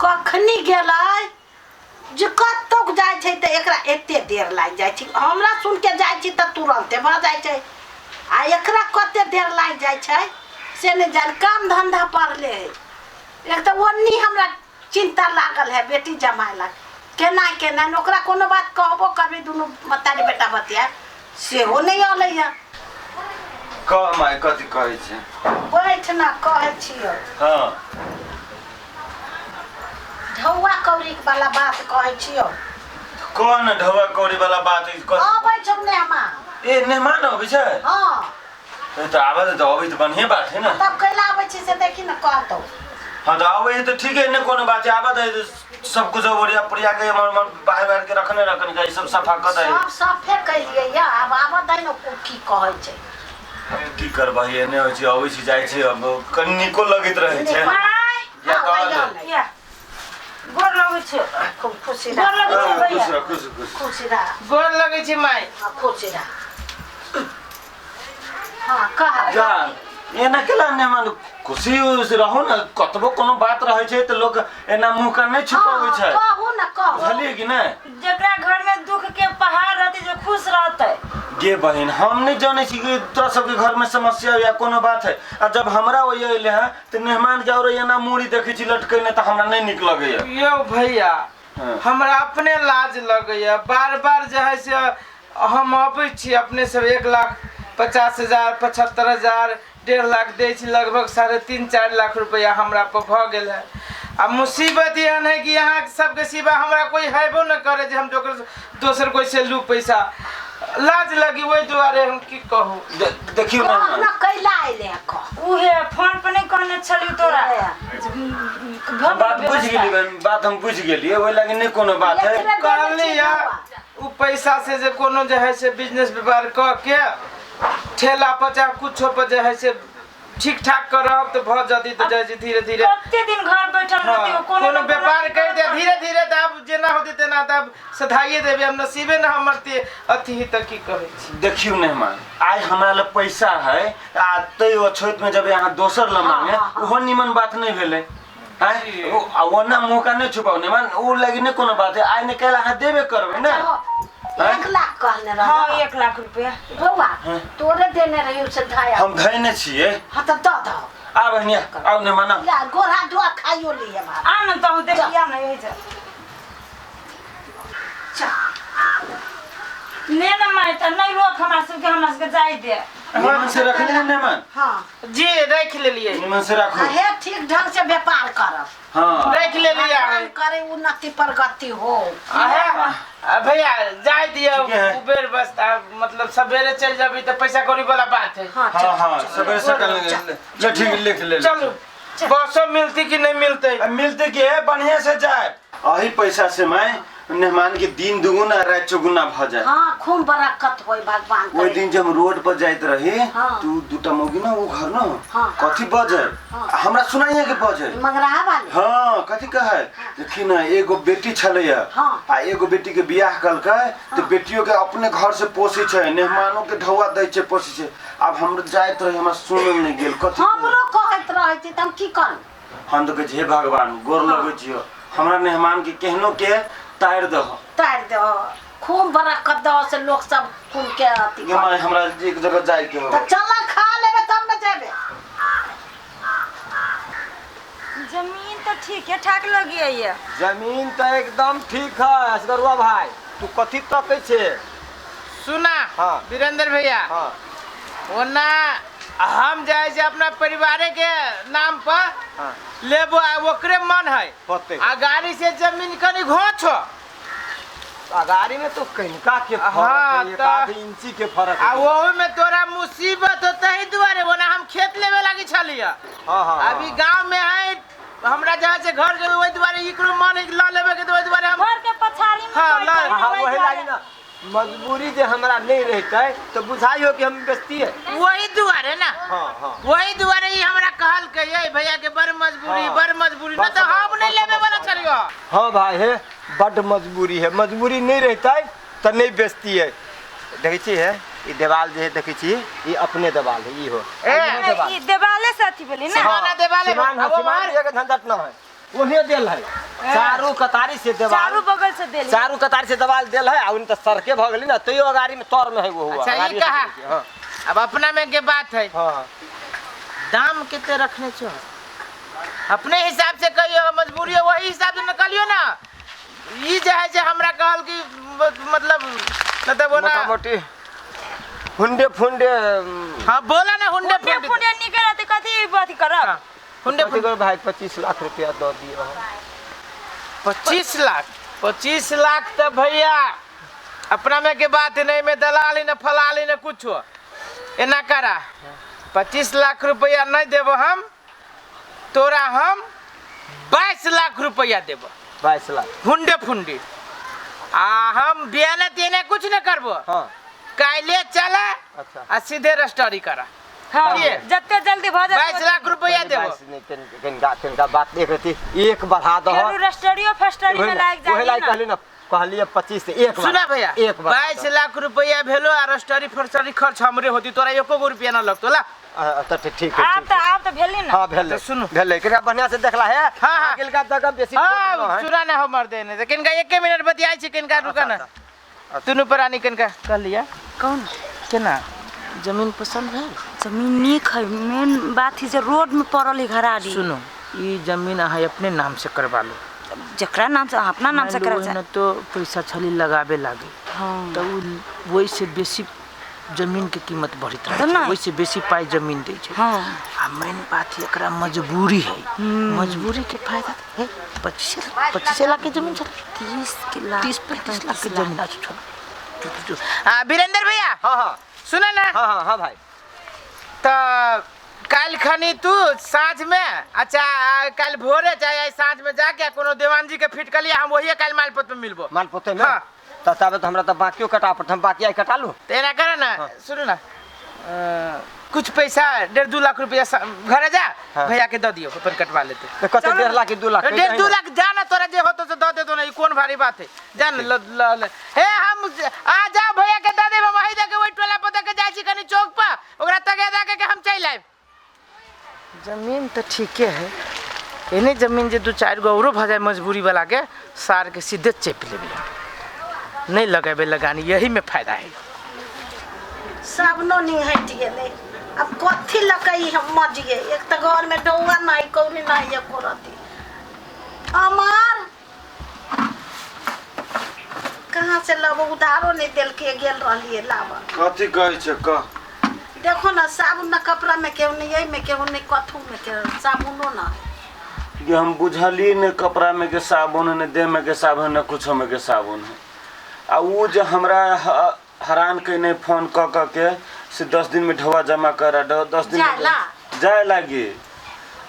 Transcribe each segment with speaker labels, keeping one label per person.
Speaker 1: कखनी गेलै जे कतौक जाइ छै त एकरा एते देर लागि जाइ छै। हमरा सुन के जाइ छी त तुरंते भ जाइ छै आ एकरा कते देर लागि जाइ छै से ने जान। काम धंधा पड़ले एक त ओन्नी हमरा चिंता लागल है बेटी जमाए ला केना केना ओकरा कोनो बात कहबो करबे दुनु मतारी बेटा बतिया सेहो नहीं अलै है।
Speaker 2: कह माय कथी कहै छै?
Speaker 1: बैठ ना कहै छियो।
Speaker 2: हां
Speaker 1: ढौआ कौड़ी वाला बात कहै छियो।
Speaker 2: कौन ढौआ कौड़ी वाला बात
Speaker 1: आबै छौ नेमा।
Speaker 2: ए मेहमान आबै छै?
Speaker 1: हां
Speaker 2: त आबै त अबै त बढ़िया बात है ना।
Speaker 1: तब कैला आबै छी से देखी न कहतो।
Speaker 2: हां त आबै त ठीक है न कोनो बात है। आबै त सब कुछ ओरिया पुरिया के मन बाहर के रखने का सब सफा कर दे।
Speaker 1: सब साफे कैलिए या अब आबै दै न की कहै छै।
Speaker 2: की करबही एने होइ छै अबै छी जाइ छै अब कनिको लगैत रहै छै।
Speaker 1: या कहल या गोर लगै छै खूब खुशी रह। गोर लगै छै भैया खुशी रह।
Speaker 3: गोर लगै छै माय।
Speaker 1: हां खुशी रह। हां कह
Speaker 2: जा एना केला ने मन खुशी से रहो न। कतबो कोनो बात रहै छै त लोग एना मुंह का नहीं छुपाबै छै।
Speaker 1: कहू न कहू
Speaker 2: बुझलिए कि नै?
Speaker 4: जेकरा घर में दुख के पहाड़ रहते जो खुश रहते।
Speaker 2: गे बहन हम नहीं जाने छी कि तोरा सबके घर में समस्या या कोनो बात है। आ जब हमरा ओय अइले है त मेहमान के और एना मुड़ी देखै छी लटकैने त हमरा नहीं निक लगैया।
Speaker 3: यो भैया हमरा अपने लाज लगैया। बार-बार जे है से हम आबै छी अपने सब 1,50,000 75,000 1.5 लाख दै छी लगभग 3.5-4 लाख रुपया हमरा पर भ गेल है। आ मुसीबत एहन है कि यहाँ सबके सिवा हमरा कोई हैबो न करे जे हम दोसर कोई से लू पैसा। लाज लगी वही दुआरे हम की कहूं।
Speaker 2: देखियो
Speaker 1: ना कैला आइले क
Speaker 4: उहे फोन पर नहीं कहने छली तोरा।
Speaker 2: बात बुझ गेली बहन बात हम बुझ गेलिए ओइ लागि नहीं कोनो बात है।
Speaker 3: कहली या उ पैसा से जे कोनो जे है से बिजनेस व्यापार क के ठेला पचा कुछो पर जे है से ठीक ठाक करब त भ जदी त जे धीरे धीरे
Speaker 4: कते दिन घर बैठल रहती हो
Speaker 3: कोनो व्यापार कर दे धीरे धीरे त अब जेना होते तेना त सधाइए देबे। हम नसीबे न हमरते अथी त की कहै छी।
Speaker 2: देखियो मेहमान आइ हमरा ल पैसा है आ तै अछोत में जब यहाँ दोसर ल मांगे ओहो निमन बात नहीं भेले है। ओना मुंह का नहीं छुपाओ मेहमान उ लागि नहीं कोनो बात है। आइ ने कैला हां देबे करबे ना।
Speaker 1: 1 लाख कहने रह।
Speaker 4: हां 1 लाख रुपया
Speaker 1: बउआ तोरे देने रही से धाया।
Speaker 2: हम धैने छिए।
Speaker 1: हां त द द
Speaker 2: आ बहनिया आउ ने माना
Speaker 1: या गोरा दुआ खाइयो लिए मार।
Speaker 4: आ न त देखिया न यही जा ले न माय त नहीं रोक हमरा सबके जाय दे।
Speaker 2: निमन से रख ले मेहमान।
Speaker 1: हां
Speaker 3: जी रख ले लिए
Speaker 2: निमन से रखो।
Speaker 1: हे ठीक ढंग से व्यापार करब।
Speaker 2: हां
Speaker 3: रख ले लिया
Speaker 1: करे उन्नति प्रगति हो।
Speaker 3: भैया जाय दियो उबेर बस मतलब सवेरे चल जाबी त पैसा कौड़ी वाला बात है।
Speaker 2: हां हां सवेरे सकल ले ठीक लिख ले।
Speaker 3: चलो बसो मिलती कि नहीं मिलते?
Speaker 2: मिलते के बढ़िया से जाए अही पैसा से मैं मेहमान के दिन दुगुना रात चौगुना भ जाए।
Speaker 1: हां खूब बरकत होय भगवान करे।
Speaker 2: ओइ दिन जब रोड पर जाइत रही
Speaker 1: हाँ।
Speaker 2: तू दुटा मौगी ना वो घर ना
Speaker 1: हाँ।
Speaker 2: कथी बजे हमरा सुनाइए के बजे
Speaker 1: मंगराहा वाले।
Speaker 2: हां कथी कहे देखी ना एगो बेटी छलैया
Speaker 1: हाँ।
Speaker 2: आ एगो बेटी के बियाह कलकै तो बेटियों के अपने घर से पोसी छै मेहमानों के ढौआ दै छै पोसी छै। अब हम जाइत रही हमरा सुनल नहीं गेल कथी
Speaker 1: हमरो कहत रहै छी त हम की करू।
Speaker 2: हम तो कहे हे भगवान गोर लगै छियो हमरा मेहमान के केहनो के तार दह
Speaker 1: खूब बरकत दह से लोग सब खूब के अथी
Speaker 2: हमरा एक जगह जाए के हो।
Speaker 1: त चल खा लेबे तब न जेबे।
Speaker 4: जमीन तो ठीक है ठाक लगी है ये।
Speaker 5: जमीन तो एकदम ठीक है असगरुआ भाई। तू कथी तकै छे?
Speaker 3: सुना
Speaker 5: हाँ।
Speaker 3: वीरेंद्र भैया
Speaker 5: हां
Speaker 3: ओना हम जाए से अपना परिवार के नाम पर
Speaker 5: हाँ।
Speaker 3: लेबो ओकरे मन है
Speaker 5: होते
Speaker 3: आ गाड़ी से जमीन कनी घोछो
Speaker 5: अगाड़ी में तो कनिका के फर्क
Speaker 3: हाँ,
Speaker 5: है, एक
Speaker 3: तो-
Speaker 5: आध इंची के फर्क
Speaker 3: आ
Speaker 5: है।
Speaker 3: वो में तोरा मुसीबत होता ही दुआरे वना हम खेत लेवे लागी छलिया।
Speaker 5: हाँ हाँ
Speaker 3: अभी गांव में है हमरा जहाँ से घर के वही दुआरे इकरो मन है ला लेवे के तो वही दुआरे हम
Speaker 4: घर के पछाड़ी में
Speaker 3: हाँ,
Speaker 4: कोई
Speaker 3: ला-
Speaker 4: घर
Speaker 5: हाँ
Speaker 4: नहीं
Speaker 5: वही
Speaker 4: बैठा
Speaker 5: लागी ना मजबूरी जे हमरा नहीं रहते तो बुझाई हो कि हम बेचती है।
Speaker 3: वही दुआरे ना
Speaker 5: हाँ हाँ
Speaker 3: वही दुआरे ही हमरा कहल के ये भैया के बड़ मजबूरी
Speaker 5: हाँ।
Speaker 3: बड़ मजबूरी ना तो हम नहीं लेवे वाला चलियो।
Speaker 5: हाँ भाई है बड़ मजबूरी है। मजबूरी नहीं रहता है तो नहीं बेचती है। देखी है ये देवाल जो है देखी ये अपने देवाल है ये हो
Speaker 4: ये देवाले से अथी बोली ना।
Speaker 3: सिमाना देवाले
Speaker 5: सिमान
Speaker 3: अब
Speaker 5: सिमान
Speaker 3: हमार
Speaker 5: एक झंझट ना है उन्हें देल है चारू कतारी से देवाल
Speaker 4: चारू बगल से देली
Speaker 5: चारू कतारी से देवाल देल है आ उन त सरके भ गेली ना तैयो अगाड़ी में तौर में है वो हुआ
Speaker 3: अच्छा ये कहा
Speaker 5: हां
Speaker 3: अब अपना में के बात है
Speaker 5: हां
Speaker 3: दाम कितने रखने छो अपने हिसाब से कहियो मजबूरी है वही हिसाब से निकालियो ना ई जे है जे हमरा कहल कि मतलब वो ना
Speaker 5: मोटा मोटी हुंडे फुंडे
Speaker 3: हां बोला ना हुंडे
Speaker 4: फुंडे
Speaker 3: फुंडे
Speaker 4: फुंडे निकल त कथी बात करब
Speaker 3: हुंडे
Speaker 5: फुंडे भाई 25 लाख रुपया दो दियो
Speaker 3: 25 लाख तो भैया अपना में के बात नहीं में दलाली न फलाली न कुछ एना करा 25 लाख रुपया नहीं देबो हम तोरा हम 22 लाख रुपया देबो
Speaker 5: 22 लाख
Speaker 3: हुंडे फुंडी आ हम बियाने तेने कुछ न करबो
Speaker 5: हां
Speaker 3: काइले चला
Speaker 5: अच्छा
Speaker 3: आ सीधे रस्टोरी करा
Speaker 4: हां
Speaker 3: ये।
Speaker 4: जत्ते जल्दी भ जाए
Speaker 3: 22 लाख रुपया देबो
Speaker 5: कनका बात देख रही एक बढ़ा दो
Speaker 4: जरूर स्टूडियो फस्टडी में लाग
Speaker 5: वही लाइक
Speaker 4: जाए
Speaker 5: कहली ना कहलिए 25 से एक
Speaker 3: सुना भैया
Speaker 5: एक बार
Speaker 3: 22 लाख रुपया भेलो आ रस्टोरी फर्स्टरी खर्च हमरे होती तोरा एको गो रुपया न लगतो ला
Speaker 5: तो ठीक है
Speaker 4: आप तो भेली ना
Speaker 5: हां भेले
Speaker 3: तो सुनो।
Speaker 5: भेले एकरा बढ़िया से देखला है
Speaker 3: हाँ, हाँ।
Speaker 5: अकेल का जगह बेसी खोट न
Speaker 3: हां
Speaker 5: है
Speaker 3: सुना ना हमर देने से किनका 1 मिनट बतियाई छी किनका रुका ना तुनु प्राणी किनका कह लिया
Speaker 4: कौन
Speaker 3: केना जमीन पसंद है
Speaker 4: जमीन नीक है मेन बात है जे रोड में पड़ल है घराड़ी
Speaker 3: सुनो ई जमीन है अपने नाम से करवा लो
Speaker 4: जकरा नाम से अपना नाम से
Speaker 3: मान लो
Speaker 4: करा
Speaker 3: न तो पैसा छली लगावे लागे
Speaker 4: हां
Speaker 3: तो वही से बेसी जमीन के कीमत बढ़ित
Speaker 4: तो
Speaker 3: रहे
Speaker 4: ना।
Speaker 3: वही से बेसी पाई जमीन दे छै
Speaker 4: हां
Speaker 3: आ मेन बात है एकरा मजबूरी है मजबूरी के फायदा है 25 लाख के जमीन छल
Speaker 4: 30 लाख
Speaker 3: 30-35 लाख के जमीन आ छो वीरेंद्र भैया
Speaker 5: हां हां
Speaker 3: सुना ना
Speaker 5: हां हां हां भाई
Speaker 3: तो कल खनी तू साँझ में अच्छा कल भोरे चाहे साँझ में जाके कोनो देवान जी के फिट कर लिया हम वही कल मालपोत में मिलबो
Speaker 5: मालपोते में
Speaker 3: हाँ।
Speaker 5: तो तब तो हमरा तो बाकियो कटा पड़त हम बाकी आई कटा लूं
Speaker 3: तेना करे ना सुनो ना कुछ पैसा 1.5-2 लाख रुपया घरे जा
Speaker 5: हाँ।
Speaker 3: भैया के दे दियो अपन कटवा लेते
Speaker 5: तो कत 1.5 लाख की 2 लाख
Speaker 3: 1.5-2 लाख जाना तोरा जे होतो से दे दे दो ना ई कौन भारी बात है जान ल हे हम आ जा भैया के दे देबो वही दे के ओई टोला पता के जाई छी कनी चौक पर ओकरा तगे दा के हम चल आइब जमीन तो ठीके है एने जमीन जे 2-4 गो औरो भ जाए मजबूरी वाला के सार के सीधे चेप लेबे नहीं लगाबे लगानी यही में फायदा है
Speaker 1: सबनो नहीं हट गेले अब कथी लकई हम मजिए एक त घर में डौआ नहीं कौनी नहीं एको रती अमर कहाँ से लब उधारो नहीं दिल के गेल रहलिए लाब
Speaker 2: कथी कहै छै कह
Speaker 1: देखो ना साबुन ना कपड़ा में केहू नहीं यही में केहू नहीं कथू में के साबुनो ना
Speaker 2: कि हम बुझली ने कपड़ा में के साबुन ने देह में के साबुन ने कुछो में के साबुन है आ वो जो हमरा हैरान कइने फोन क के से 10 दिन में ढवा जमा कर 10 दिन
Speaker 1: जाला।
Speaker 2: जाए लागी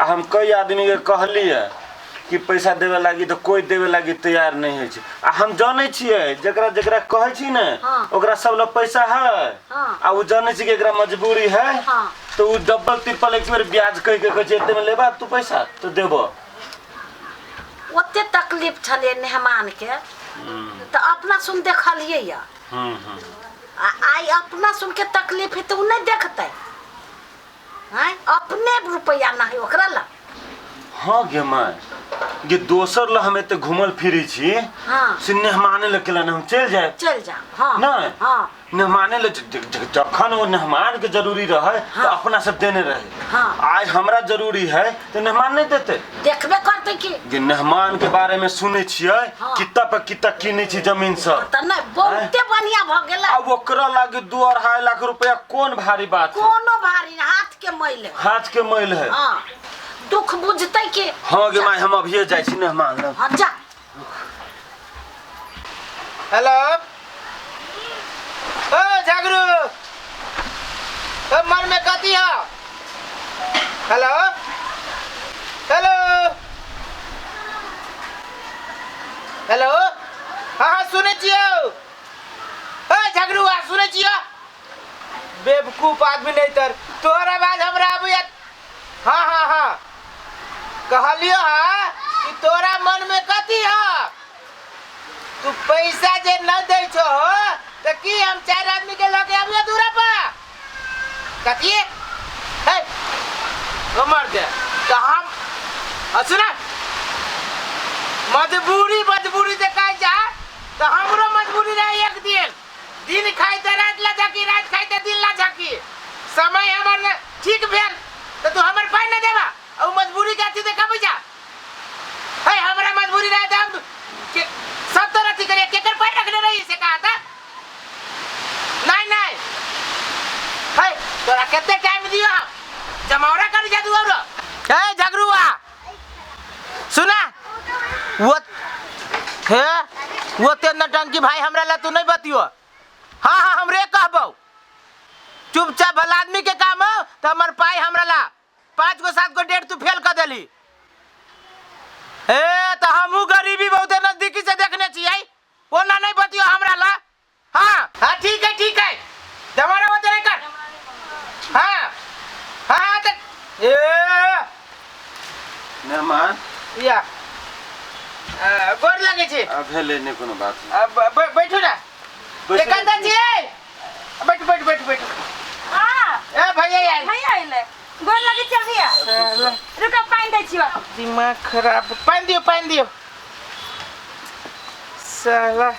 Speaker 2: आ हम कई आदमी के कहली है कि पैसा देवे लागी तो कोई देवे लागी तैयार नहीं है आ हम जाने छिए जकरा जकरा कहै छी ने
Speaker 1: हाँ।
Speaker 2: ओकरा सब लोग पैसा है
Speaker 1: हाँ।
Speaker 2: आ वो जाने छी कि एकरा मजबूरी है
Speaker 1: हाँ।
Speaker 2: तो वो डबल ट्रिपल एक बार ब्याज कह के कहै छै एते में लेबा तू पैसा तो देबो
Speaker 1: ओते तकलीफ छले मेहमान के तो अपना सुन देखलिए या आई अपना सुन के तकलीफ है तो उ नहीं देखते हैं अपने रुपया ना है ओकरा ला
Speaker 2: हाँ गे माय ये दोसर ला हमें तो घूमल फिरी छी
Speaker 1: हाँ
Speaker 2: से मेहमाने लगे हम चल जाए
Speaker 1: चल जा हाँ
Speaker 2: नहीं
Speaker 1: हाँ
Speaker 2: मेहमाने ले जखन वो मेहमान के जरूरी रहे तो
Speaker 1: हाँ।
Speaker 2: अपना सब देने रहे
Speaker 1: हाँ।
Speaker 2: आज हमरा जरूरी है तो मेहमान नहीं देते
Speaker 1: देखबे करते कि
Speaker 2: ये मेहमान के बारे में सुने छिए
Speaker 1: हाँ।
Speaker 2: कितना पे कितना किने छी जमीन सब
Speaker 1: त नहीं बहुते बढ़िया भ गेला
Speaker 2: अब ओकरा लागे 2-2.5 लाख रुपया कौन भारी बात है
Speaker 1: कोनो भारी ना, हाथ के मैल है
Speaker 2: हाथ के मैल है
Speaker 1: हाँ दुख बुझते कि
Speaker 2: हाँ गे माय हम अभिये जाय छी मेहमान लग
Speaker 1: हाँ जा
Speaker 3: हेलो ओ झगरू ओ मन में कथी है हेलो हेलो हेलो हाँ सुने छियो ओ झगरू आ सुने छियो बेवकूफ आदमी नहीं तर तोहर आवाज हमरा आबैया हाँ कहलियो हाँ कि तोरा मन में कथी है तू पैसा जे न दे छो तो की हम 4 आदमी के लगे आबियो दूरा पर कथी है मर दे तो हम सुना मजबूरी देखा जा तो हमरो मजबूरी रहे एक दिन खाई तो रात ला झाकी रात खाई तो दिन ला झाकी समय हमर न ठीक भेल तो तू हमर पाई न देबा और मजबूरी का चीज देखा जा है हमरा मजबूरी रहे तो हम के सब तरह ठीक करे केकर पाई रखने रही से कहा था नहीं है तोरा कितने टाइम दियो जमावरा कर जा तू और ए झगरुआ सुना वो ते नटंकी भाई हमरा ला तू नहीं बतियो हाँ हमरे कहबो चुपचाप भला आदमी के काम हो तो हमर पाई हमरा ला 5 गो 7 गो डेट तू फेल कर देली ए तो हमहू गरीबी बहुत नजदीकी से देखने चाहिए वो ना नहीं बतियो हमरा ला हाँ ठीक है जमारा वो तेरे कर हाँ तो ए
Speaker 2: मेहमान
Speaker 3: या गोर लगे छे
Speaker 2: भेले नहीं कोनो बात
Speaker 3: बैठो ना एकांता जी बैठ
Speaker 4: हां
Speaker 3: ए भैया यार
Speaker 4: भैया आइले गोर लगे छे भैया रुका पानी दै छियो
Speaker 3: दिमाग खराब पानी दियो साला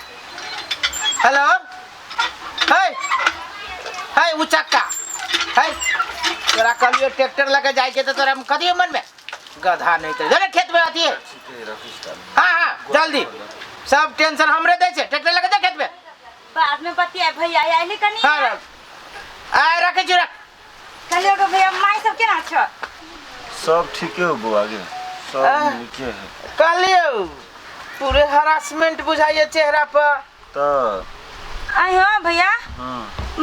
Speaker 3: हेलो हाय उचक्का हाय तोरा कलियो ट्रैक्टर लगे जाय के तो तोरा कथि मन में गधा नहीं तो जरा खेत में आती है हाँ जल्दी सब टेंशन हमरे दे छे ट्रैक्टर लगे जा खेत में
Speaker 4: बाद में बतिया भैया आइले कनी
Speaker 3: हां आ रखे छु रख
Speaker 4: कलियो के भैया माई सब केना छ
Speaker 2: सब ठीक है बुआ गे सब नीचे है
Speaker 3: कलियो पूरे हरासमेंट बुझाइए चेहरा पर
Speaker 2: तो
Speaker 4: आई हो भैया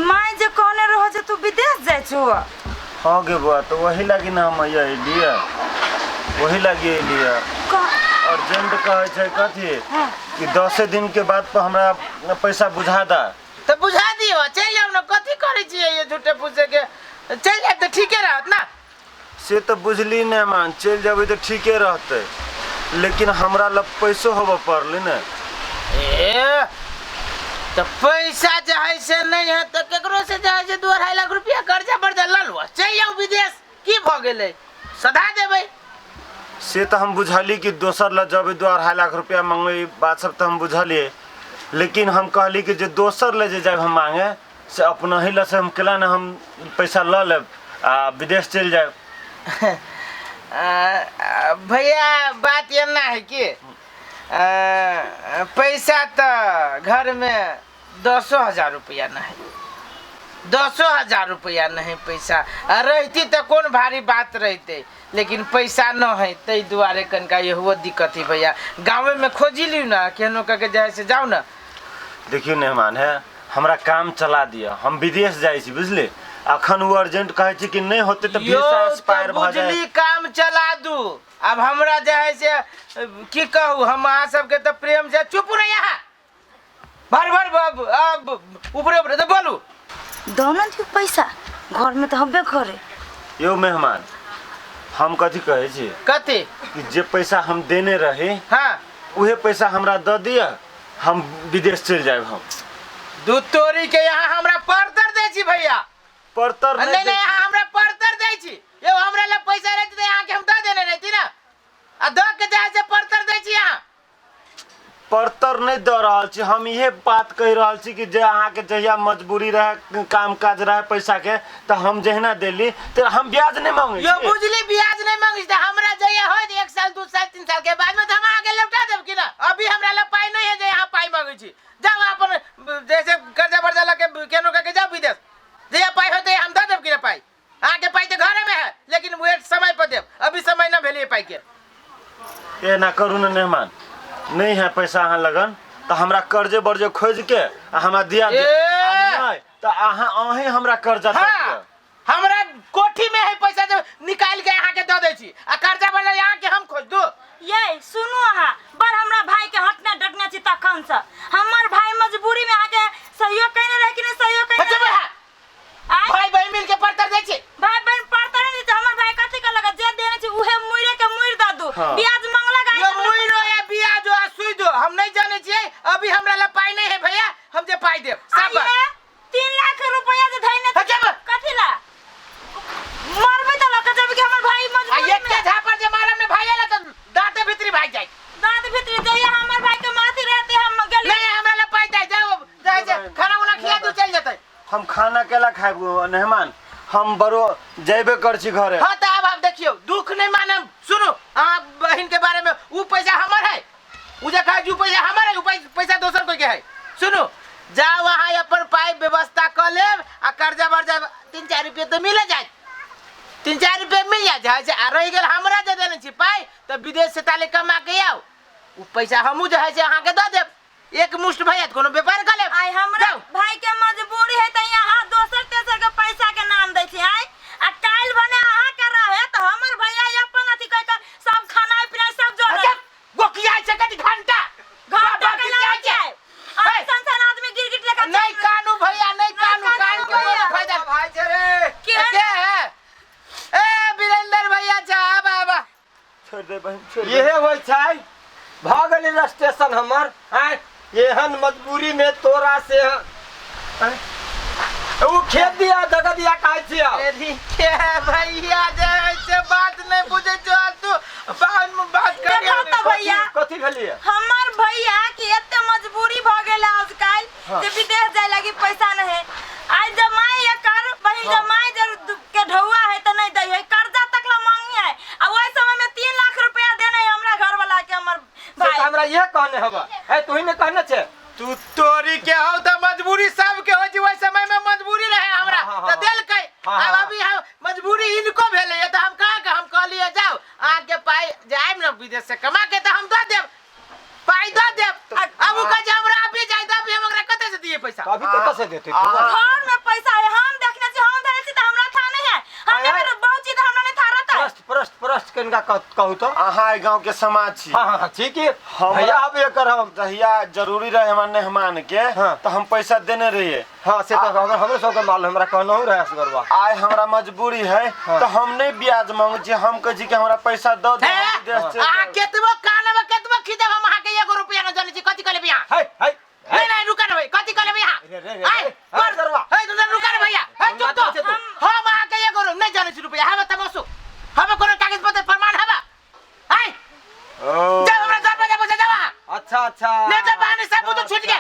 Speaker 4: माई जे कहने रहो जे तू विदेश जाय छु
Speaker 2: हाँ गे बुआ तो वही लगी ना हम लिया वही लगी लिया अर्जेंट कहे छै कथी कि 10 दिन के बाद पर हमरा पैसा बुझा दा
Speaker 3: तो बुझा दियो चल जाओ ना कथी करे छी ये झूठे पूछे के चल जाए तो ठीके रहत ना
Speaker 2: से तो बुझली नहीं मान चल जाबे तो ठीके रहते लेकिन हमरा ल पैसो होबे पड़ले ना
Speaker 3: ए तो पैसा चाहे से नहीं है तो केकरो से चाहे से 2.5 लाख रुपया कर्जा बर्जा ल लो चल जाओ विदेश की भ गेले सदा देबे
Speaker 2: से तो हम बुझली कि दोसर ल जब 2.5 लाख रुपया मांगे बात सब तो हम बुझलिए लेकिन हम कहली कि जो दोसर ले जब हम मांगे से अपना ही ल से हम केला ना हम पैसा ल लेब आ विदेश चल जाए
Speaker 3: भैया बात ये ना है कि पैसा तो घर में 10,000 रुपया नहीं 10,000 रुपया नहीं पैसा रहती तो कौन भारी बात रहते लेकिन पैसा न है तई दुआरे कनका ये हुआ दिक्कत ही भैया गाँव में खोजी ली ना केनो के जाए से जाओ ना
Speaker 2: देखियो मेहमान है हमरा काम चला दिया हम विदेश जाए छी बुझले अखन वो अर्जेंट कहे छी कि नहीं होते तो वीसा एक्सपायर भ जाए
Speaker 3: बुझली काम चला दू अब हमरा जाए से की कहू हम अहाँ सबके तो प्रेम से चुप रह यहाँ भर अब ऊपरे तो बोलू
Speaker 4: दोनों दियो पैसा घर में तो हब्बे करे
Speaker 2: यो मेहमान हम कथी कहे छी
Speaker 3: कथी
Speaker 2: कि जे पैसा हम देने रहे
Speaker 3: हाँ
Speaker 2: उहे पैसा हमरा द दिया हम विदेश चल जाए हम
Speaker 3: दूध तोरी के यहाँ हमरा परतर दे छी भैया
Speaker 2: परतर
Speaker 3: नहीं यहाँ हमरा परतर दे छी ये हमरा ले पैसा रहती तो यहाँ के हम द देने रहती ना आ द के जाए से परतर दे छी यहाँ
Speaker 2: परतर नहीं द रहा छी हम ये बात कह रहा छी कि जे अहाँ के जहिया मजबूरी रहे काम काज रहे पैसा के तो हम जहना देली तो हम ब्याज नहीं मांगे
Speaker 3: यो बुझली ब्याज नहीं मांगे तो हमरा जहिया हो 1 साल 2 साल 3 साल के बाद में तो हम आगे लौटा देब कि ना अभी हमरा ले पाई नहीं है जे यहाँ पाई मांगे छी जाओ अपन जैसे कर्जा बर्जा लगे केनो के जाओ विदेश जहिया पाई होते हम दे देब कि ना पाई आगे पाई तो घरे में है लेकिन वेट समय पर देब अभी समय ना भेलिए पाई के
Speaker 2: ये ना करू ना मेहमान नहीं है पैसा अहाँ लगन तो हमरा कर्जे बर्जे खोज के हमरा दिया दे नहीं तो अहीं हमरा कर्जा
Speaker 3: हाँ, हमरा कोठी में है पैसा जो निकाल के यहाँ के दे दे छी आ कर्जा बर्जा यहाँ के हम खोज दू
Speaker 4: ये सुनो अहाँ बड़ हमरा भाई के हटने डटने छी तखन से हमर भाई मजबूरी में आके सहयोग कइने रहे कि नहीं सहयोग कइने
Speaker 3: भाई बहन मिल के परतर दे छी
Speaker 4: भाई बहन परतर नहीं तो हमर भाई कथि का लगा जे देने छी उहे मुइरे के मुइर द दू
Speaker 2: हाँ।
Speaker 4: ब्याज मांगला गाय
Speaker 3: यो मुइरो या ब्याज आ सुई दो हम नहीं जाने छिए अभी हमरा ला पाई नहीं है भैया हम जे पाई देब सब
Speaker 4: 3 लाख रुपया जे धइने
Speaker 3: जब
Speaker 4: कथि ला मरबे त लगा जब कि हमर भाई मजबूरी
Speaker 3: आ एक के झापर जे मारम ने भाई ला तो दांते भीतरी भाग जाई
Speaker 4: दांत भीतरी
Speaker 2: हम खाना केला खाए मेहमान हम बड़ो जेबे कर छी घरे।
Speaker 3: हाँ तो अब आप देखियो दुख नहीं मानम। सुनो आप बहन के बारे में वो पैसा हमार है उजे कहा जो पैसा हमार है वो पैसा दोसर कोई के है। सुनो जाओ वहाँ अपन पाई व्यवस्था कर ले आ कर्जा वर्जा 3-4 रुपये तो मिल जाए 3-4 रुपये मिल जाए आ रही गल हमरा दे देने छी पाई तो विदेश से ताले कमा के आओ वो पैसा हमू जो है से अहाँ के दे देब एक मुश्त भैया कोनो व्यापार कर ले।
Speaker 4: आई हमरा भाई के मजबूरी है त यहाँ दोसर तेसर के पैसा के नाम दै छी। आई आ काल बने अहाँ के रहे त हमर भैया अपन अथी कह के सब खाना पीना सब जोड़
Speaker 3: गोकिया से कति घंटा
Speaker 4: के लग जाए आई संसान आदमी गिरगिट लेकर
Speaker 3: नहीं कानू भैया नहीं कानू कान के बोल फायदा
Speaker 5: भाई जे रे
Speaker 3: के है ए वीरेंद्र भैया जा बाबा
Speaker 2: छोड़ दे बहन छोड़ दे।
Speaker 5: यहे होय छै भागल स्टेशन हमर आय एहन मजबूरी में तोरा से वो खेत दिया जगह दिया काहे छिया
Speaker 3: अरे के भैया जैसे बात नहीं बुझे जो तू बाद में बात कर
Speaker 4: देखो तो भैया
Speaker 5: कथी भेलिए
Speaker 4: हमर भैया के एते मजबूरी भ गेल आजकल जे विदेश जाय लगी पैसा नहीं है। आज जमाई एकर बहिन जमाई के ढौआ है त नहीं दै है कर्जा तक ला मांगी है आ ओइ समय में 3 लाख रुपया देने हमरा घर वाला के हमर भाई
Speaker 5: हमरा ये कहने हवा है तू ही ने कहने छे
Speaker 3: तू तोरी के हो तो मजबूरी सब के हो जी वही समय में मजबूरी रहे हमरा तो दिल कई अब अभी हम मजबूरी इनको भेले तो हम कहा के हम कह लिए जाओ आगे पाई जाए ना विदेश से कमा के तो हम दे देब पाई दे देब अब उ का हमरा अभी जाए दब हम ओकरा कते से दिए पैसा
Speaker 5: अभी कत से देते
Speaker 4: घर में पैसा है हम देखने से हम देले छी त हमरा था नहीं है हम देखने बहुत चीज हमरा नहीं था रहता
Speaker 5: प्रश्न कनका कहू तो
Speaker 2: अहाँ गांव के समाज छी।
Speaker 5: हां ठीक है भैया अब ये कर हम
Speaker 2: दहिया जरूरी रहे हमार मेहमान के तो हम पैसा देने रहिए।
Speaker 5: हां से तो हमरे सब के मालूम हमरा कहना हो रहा असगरवा
Speaker 2: आय हमरा मजबूरी है तो हम नहीं ब्याज मांग छी हम कह जी के हमरा पैसा दो दे विदेश से।
Speaker 3: आ केतबो कानबो केतबो खिदे हम अहाँ के 1 रुपया न जाने छी कथि कले बिया
Speaker 5: है
Speaker 3: नहीं नहीं रुका ना भाई कथि कले बिया हाय कर
Speaker 5: करवा
Speaker 3: हे तू रुका ना भैया हे चुप तो हम अहाँ के 1 नहीं जाने छी रुपया हम तमसु हम कोनो कागज पत्र प्रमाण हबा हाय जब हमरा घर पे पैसा जावा
Speaker 5: अच्छा
Speaker 3: नहीं तो बहाने सब तो छूट गए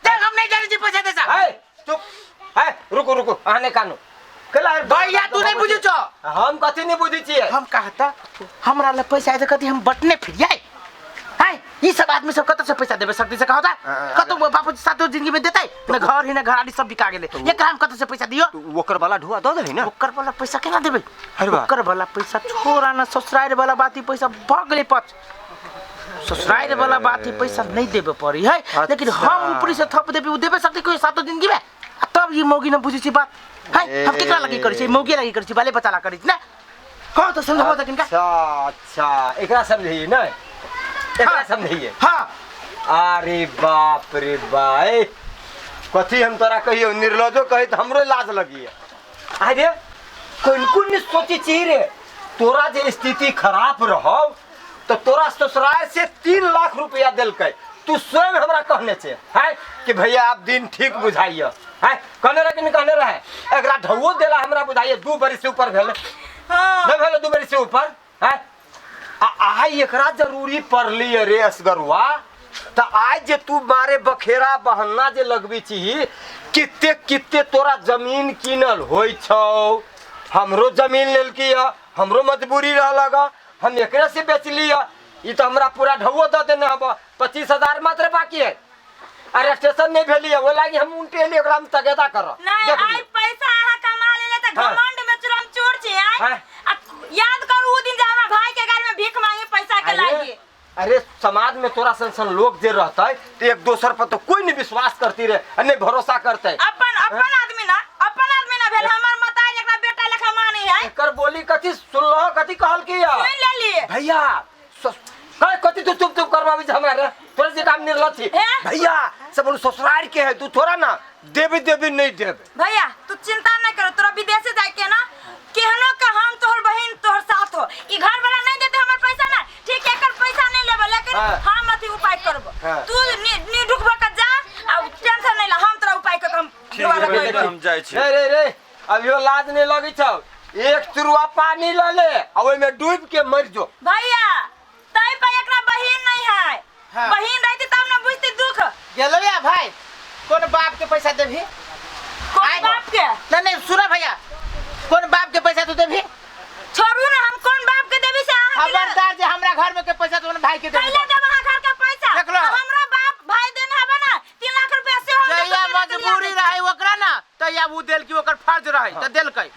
Speaker 3: जब हम नहीं जाने छी पैसा देसा
Speaker 5: है चुप है रुको आने कानो कला
Speaker 3: भैया तू नहीं बुझी छो
Speaker 5: हम कथि नहीं बुझी छिए
Speaker 3: हम कहता हमरा ले पैसा है कथि हम बटने फिर जाए हाय ये सब आदमी सब कत से पैसा देबे शक्ति से कहता कतो बापू सातो जिंदगी में देताई न घर ही न घराड़ी सब बिका गेले ये काम कत से पैसा दियो
Speaker 5: ओकर वाला ढुआ दो दे ना
Speaker 3: ओकर वाला पैसा केना देबे
Speaker 5: अरे बा
Speaker 3: ओकर वाला पैसा छोरा न ससुराल वाला बात ही पैसा भ गेले पच ससुराल वाला बात ही पैसा नहीं देबे पड़ी है लेकिन हम ऊपरी से थप देबे उ देबे सकते कोई सातो जिंदगी में तब ये मौगी न बुझी छी बात है हम केकरा लगी करी छी मौगी लगी करी छी बाले बच्चा ला करी छी ना हां तो समझो त किनका
Speaker 5: अच्छा एकरा समझिए ना एकरा समझिए
Speaker 3: हां
Speaker 5: अरे बाप रे भाई कथी हम तोरा कहियो निर्लजो कही तो हमरो लाज लगी अरे कोन सोची छी रे तोरा जे स्थिति खराब रहो तो तोरा ससुराल से 3 लाख रुपया देलकै तू स्वयं हमरा कहने छे है कि भैया आप दिन ठीक बुझाइए है कहने रहे कि नहीं कहने रहे एकरा ढौओ देला हमरा बुझाइए 2 बरिस से ऊपर भेले
Speaker 4: हां
Speaker 5: नहीं भेले 2 बरिस से ऊपर है आई एकरा जरूरी पड़ली रे असगरुआ त आज जे तू मारे बखेरा बहन्ना जे लगबी छी कित्ते तोरा जमीन किनल होई छौ हमरो जमीन लेल की हमरो मजबूरी रह लगा हम एकरे से बेच लिया ई तो हमरा पूरा ढौओ द देने हब 25,000 मात्र बाकी है अरे स्टेशन नहीं भेली वो लागी हम उनटे लिए ओकरा हम तगेदा कर
Speaker 4: नहीं आई पैसा आहा कमा लेले त घमंड में चुरम चोर छी आई याद करू उ दिन जे हमरा भाई के घर में भीख मांगे पैसा के लागी
Speaker 5: अरे समाज में तोरा सन लोग जे रहता है तो एक दोसर पर तो कोई नहीं विश्वास करती रहे नहीं भरोसा करते
Speaker 4: अपन आदमी ना भेल हमर मताई एकरा बेटा लेखा माने है
Speaker 5: एकर बोली कथी सुनलो कथी कहल की
Speaker 4: सुन ले लिए
Speaker 5: भैया काय कथी तू चुप करवाबी हमरा तोरा जे काम निर्लज छी भैया सब बोल ससुराल के है तू थोड़ा ना देबे नहीं देबे
Speaker 4: भैया तू चिंता नहीं करो तोरा विदेश जाए के ना केहनो का हम तोहर बहिन तोहर साथ हो ई घर वाला नहीं देते हमर पैसा ना ठीक है एकर पैसा नहीं लेबे लेकिन हम अथी उपाय करब तू नी ढुकबा का जा आ टेंशन नहीं ला हम तोरा उपाय कर हम
Speaker 2: हम जाय छी
Speaker 5: रे अभियो लाज नहीं लगी छौ एक तुरुआ पानी ल ले आ ओय में डूब के मर जो
Speaker 4: भैया तई पे एकरा बहिन नहीं है बहिन रहती तब ना बुझती दुख
Speaker 3: गेलो या भाई कोन बाप के पैसा देबी
Speaker 4: कोई के
Speaker 3: नहीं सुना भैया, कौन बाप के पैसा तू देबी?
Speaker 4: छोड़ू ना, हम कौन बाप के देबी से
Speaker 3: खबरदार जे हमरा घर में के पैसा तू भाई के देबी।
Speaker 4: पहले देब वहां घर के पैसा।
Speaker 3: देख लो।
Speaker 4: हमरा बाप भाई देने हबे ना 3 लाख रुपया से हो
Speaker 3: जइया मजबूरी रहे ओकरा ना तइया उ देल की ओकर फर्ज रहे त देलकै।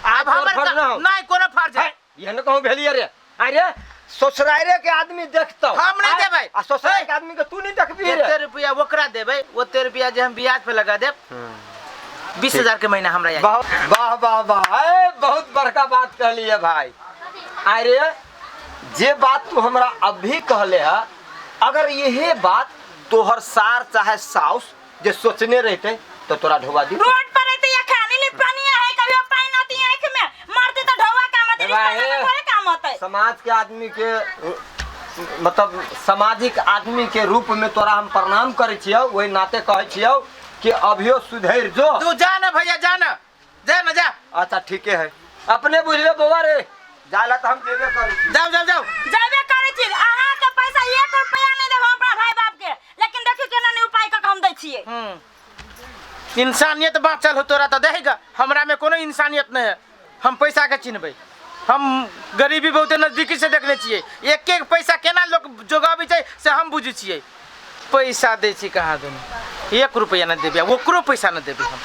Speaker 3: अब हमर
Speaker 5: फर्ज ना हो।
Speaker 3: नहीं कोनो फर्ज है।
Speaker 5: ये न कहूं भेलिए रे। अरे ससुरारे के आदमी देखतो
Speaker 3: हम नहीं देबै।
Speaker 5: आ ससुरारे के आदमी के तू नहीं देखबी रे।
Speaker 3: केते रुपया ओकरा देबै, ओते रुपया जे हम ब्याज पे लगा देब। 20,000 के महीना हमरा आई।
Speaker 5: वाह वाह वाह, ए बहुत बड़का बात कहली है भाई। अरे जे बात तू हमरा अभी कहले है, अगर यही बात तोहर सार चाहे साउस जे सोचने रहते तो तोरा ढोवा दी।
Speaker 4: रोड पर रहते या खाने ले पानी है, कभी पानी आती है आंख में, मारते तो ढोवा काम आते, रिश्ता काम होता है।
Speaker 5: समाज के आदमी के मतलब सामाजिक आदमी के रूप में तोरा हम प्रणाम करे छियो, वही नाते कहे छियो कि अभियो सुधर जो।
Speaker 3: तू जा ना भैया, जा ना जा।
Speaker 5: अच्छा ठीक है, अपने बुझले बउआ रे, जाला त हम जेबे करै छी।
Speaker 3: जाओ
Speaker 4: जाबे करे छी। अहाँ के पैसा 1 रुपया नहीं देब हमरा भाई बाप के, लेकिन देखियो केना नहीं उपाय का हम दै छियै।
Speaker 3: इंसानियत बाँचल हो तोरा तो देगा, हमरा में कोनो इंसानियत नहीं है। हम पैसा के चिन्हबै, हम गरीबी बहुत नजदीकी से देखने छियै। एक एक पैसा केना लोग जोगाबै छै से हम बुझै छियै। पैसा दै छी कहाँ दुनू, 1 रुपया नहीं देबे, ओकरो पैसा नहीं देबे हम।